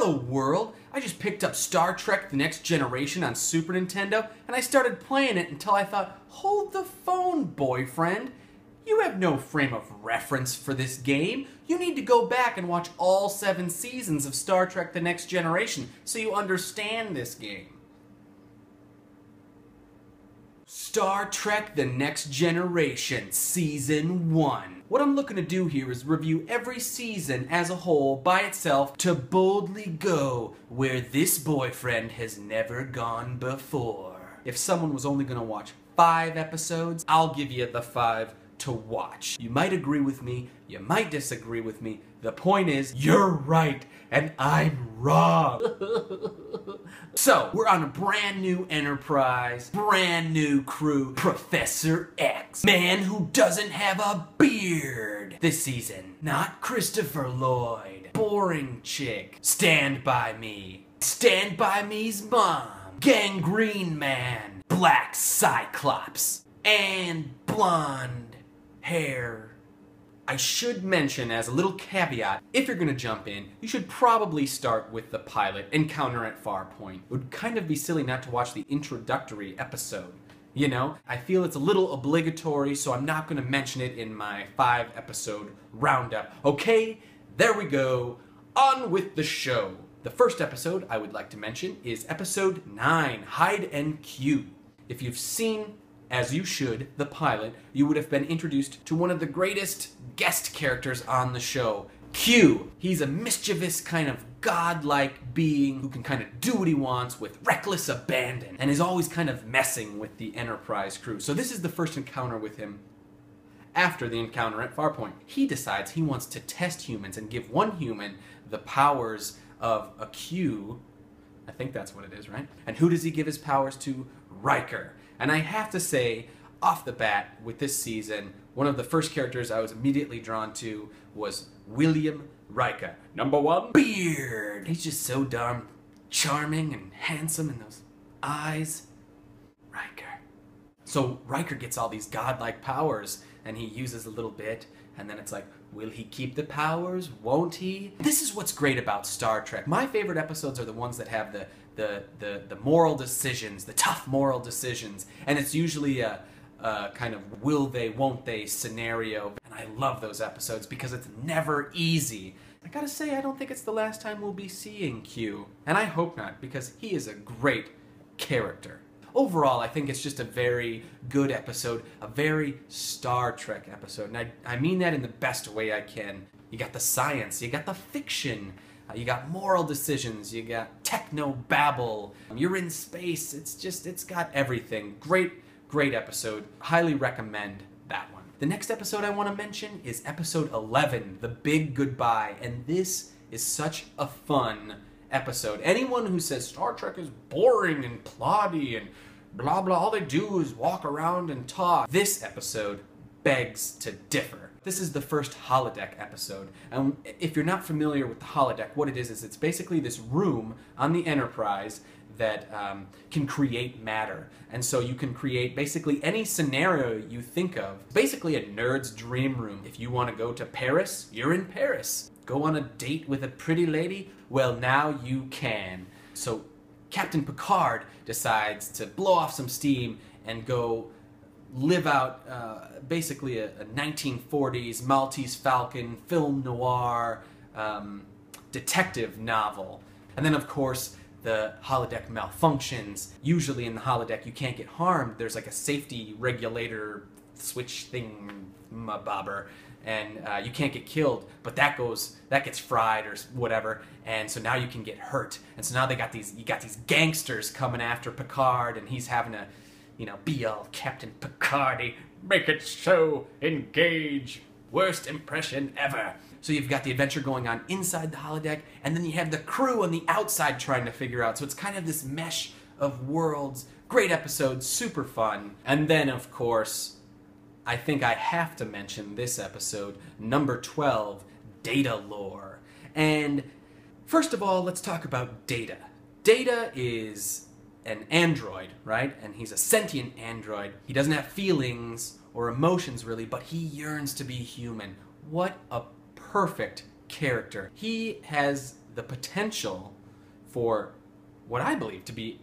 Hello world! I just picked up Star Trek The Next Generation on Super Nintendo, and I started playing it until I thought, hold the phone, boyfriend. You have no frame of reference for this game. You need to go back and watch all 7 seasons of Star Trek The Next Generation so you understand this game. Star Trek The Next Generation Season 1. What I'm looking to do here is review every season as a whole by itself to boldly go where this boyfriend has never gone before. If someone was only going to watch 5 episodes, I'll give you the 5 to watch. You might agree with me, you might disagree with me. The point is, you're right, and I'm wrong. So, we're on a brand new Enterprise, brand new crew, Professor X, man who doesn't have a beard this season. Not Christopher Lloyd, boring chick, Stand By Me, Stand By Me's mom, Gangrene Man, Black Cyclops, and blonde hair. I should mention as a little caveat, if you're going to jump in, you should probably start with the pilot, Encounter at Farpoint. It would kind of be silly not to watch the introductory episode. You know, I feel it's a little obligatory, so I'm not going to mention it in my 5-episode roundup. Okay, there we go. On with the show. The first episode I would like to mention is episode 9, Hide and Q. If you've seen, as you should, the pilot, you would have been introduced to one of the greatest guest characters on the show, Q. He's a mischievous kind of godlike being who can kind of do what he wants with reckless abandon and is always kind of messing with the Enterprise crew. So this is the first encounter with him after the Encounter at Farpoint. He decides he wants to test humans and give one human the powers of a Q. I think that's what it is, right? And who does he give his powers to? Riker. And I have to say, off the bat, with this season, one of the first characters I was immediately drawn to was William Riker. Number 1, beard. He's just so darn charming and handsome in those eyes. Riker. So Riker gets all these godlike powers, and he uses a little bit, and then it's like, will he keep the powers? Won't he? This is what's great about Star Trek. My favorite episodes are the ones that have the moral decisions, the tough moral decisions, and it's usually a kind of will they, won't they scenario, and I love those episodes because it's never easy. I gotta say, I don't think it's the last time we'll be seeing Q, and I hope not, because he is a great character. Overall, I think it's just a very good episode, a very Star Trek episode, and I mean that in the best way I can. You got the science, you got the fiction, you got moral decisions, you got techno-babble, you're in space, it's got everything. Great episode. Highly recommend that one. The next episode I want to mention is episode 11, The Big Goodbye, and this is such a fun episode. Anyone who says Star Trek is boring and ploddy and blah blah, all they do is walk around and talk, this episode begs to differ. This is the first holodeck episode, and if you're not familiar with the holodeck, what it is it's basically this room on the Enterprise that can create matter. And so you can create basically any scenario you think of. Basically a nerd's dream room. If you want to go to Paris, you're in Paris. Go on a date with a pretty lady? Well, now you can. So Captain Picard decides to blow off some steam and go live out basically a 1940s Maltese Falcon film noir detective novel. And then of course the holodeck malfunctions. Usually in the holodeck you can't get harmed. There's like a safety regulator switch thing bobber, and you can't get killed, but that gets fried or whatever, and so now you can get hurt. And so now you got these gangsters coming after Picard, and he's having to, you know, be all Captain Picardy, make it so, engage, worst impression ever. So you've got the adventure going on inside the holodeck, and then you have the crew on the outside trying to figure out. So it's kind of this mesh of worlds. Great episode, super fun. And then, of course, I think I have to mention this episode, number 12, Datalore. And first of all, let's talk about Data. Data is an android, right? And he's a sentient android. He doesn't have feelings or emotions really, but he yearns to be human. What a perfect character. He has the potential for what I believe to be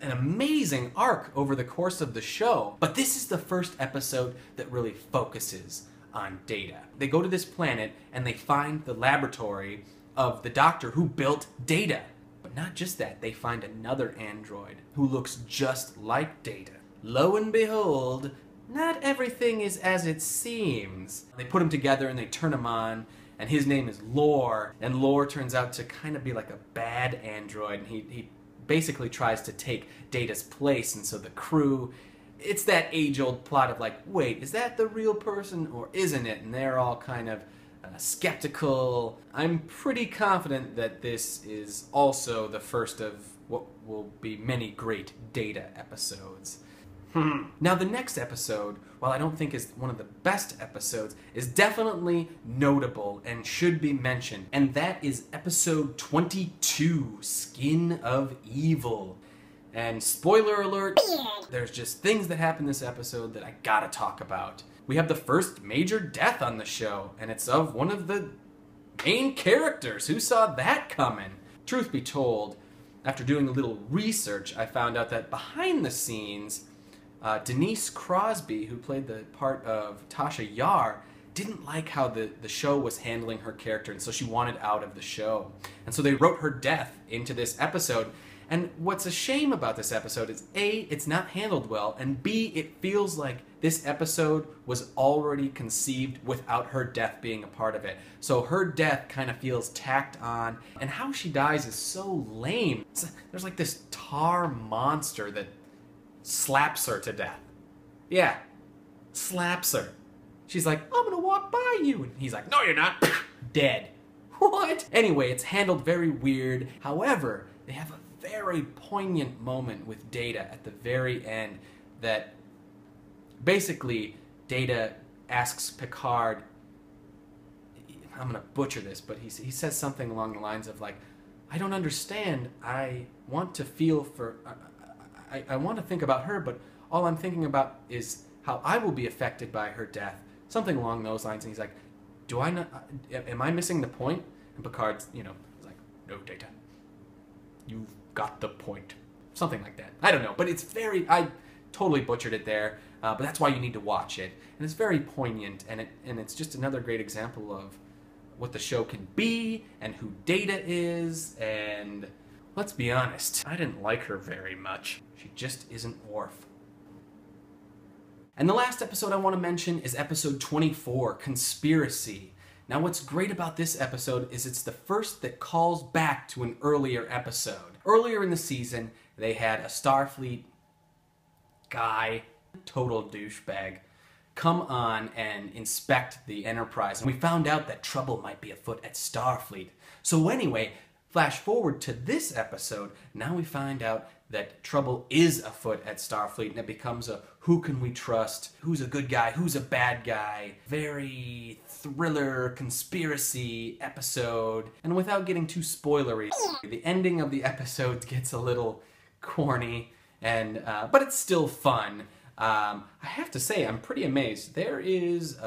an amazing arc over the course of the show. But this is the first episode that really focuses on Data. They go to this planet and they find the laboratory of the doctor who built Data. But not just that, they find another android who looks just like Data. Lo and behold, not everything is as it seems. They put him together and they turn him on, and his name is Lore, and Lore turns out to kind of be like a bad android, and he basically tries to take Data's place, and so the crew, it's that age-old plot of like, wait, is that the real person or isn't it? And they're all kind of skeptical. I'm pretty confident that this is also the first of what will be many great Data episodes. Now the next episode, while I don't think is one of the best episodes, is definitely notable and should be mentioned, and that is episode 22, Skin of Evil. And spoiler alert, there's just things that happen this episode that I gotta talk about. We have the first major death on the show, and it's of one of the main characters. Who saw that coming? Truth be told, after doing a little research, I found out that behind the scenes, Denise Crosby, who played the part of Tasha Yar, didn't like how the show was handling her character, and so she wanted out of the show. And so they wrote her death into this episode. And what's a shame about this episode is A, it's not handled well, and B, it feels like this episode was already conceived without her death being a part of it. So her death kind of feels tacked on, and how she dies is so lame. There's like this tar monster that slaps her to death. Yeah, slaps her. She's like, I'm gonna walk by you. And he's like, no you're not. Dead. What? Anyway, it's handled very weird. However, they have a very poignant moment with Data at the very end that basically Data asks Picard, I'm gonna butcher this, but he says something along the lines of like, I don't understand. I want to feel for... I want to think about her, but all I'm thinking about is how I will be affected by her death. Something along those lines. And he's like, do I not... am I missing the point? And Picard's, is like, no, Data. You've got the point. Something like that. I don't know, but it's very... I totally butchered it there, but that's why you need to watch it. And it's very poignant, and it's just another great example of what the show can be, and who Data is, and... let's be honest, I didn't like her very much. She just isn't Worf. And the last episode I want to mention is episode 24, Conspiracy. Now what's great about this episode is it's the first that calls back to an earlier episode. Earlier in the season, they had a Starfleet guy, total douchebag, come on and inspect the Enterprise. And we found out that trouble might be afoot at Starfleet. So anyway, flash forward to this episode, now we find out that trouble is afoot at Starfleet, and it becomes a who can we trust, who's a good guy, who's a bad guy, very thriller, conspiracy episode. And without getting too spoilery, the ending of the episode gets a little corny, and but it's still fun. I have to say, I'm pretty amazed. There is,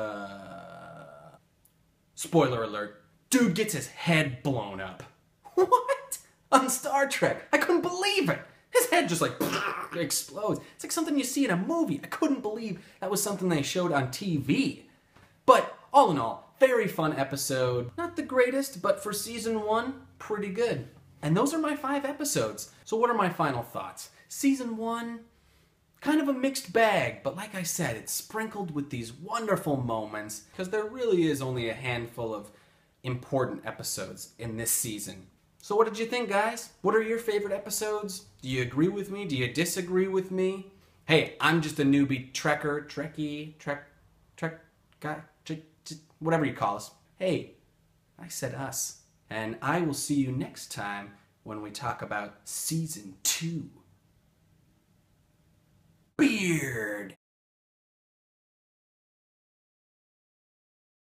spoiler alert, dude gets his head blown up. What? On Star Trek. I couldn't believe it. His head just like explodes. It's like something you see in a movie. I couldn't believe that was something they showed on TV. But all in all, very fun episode. Not the greatest, but for season 1, pretty good. And those are my 5 episodes. So what are my final thoughts? Season 1, kind of a mixed bag, but like I said, it's sprinkled with these wonderful moments, because there really is only a handful of important episodes in this season. So what did you think, guys? What are your favorite episodes? Do you agree with me? Do you disagree with me? Hey, I'm just a newbie Trekker, Trek guy, whatever you call us. Hey, I said us. And I will see you next time when we talk about Season 2. Beard!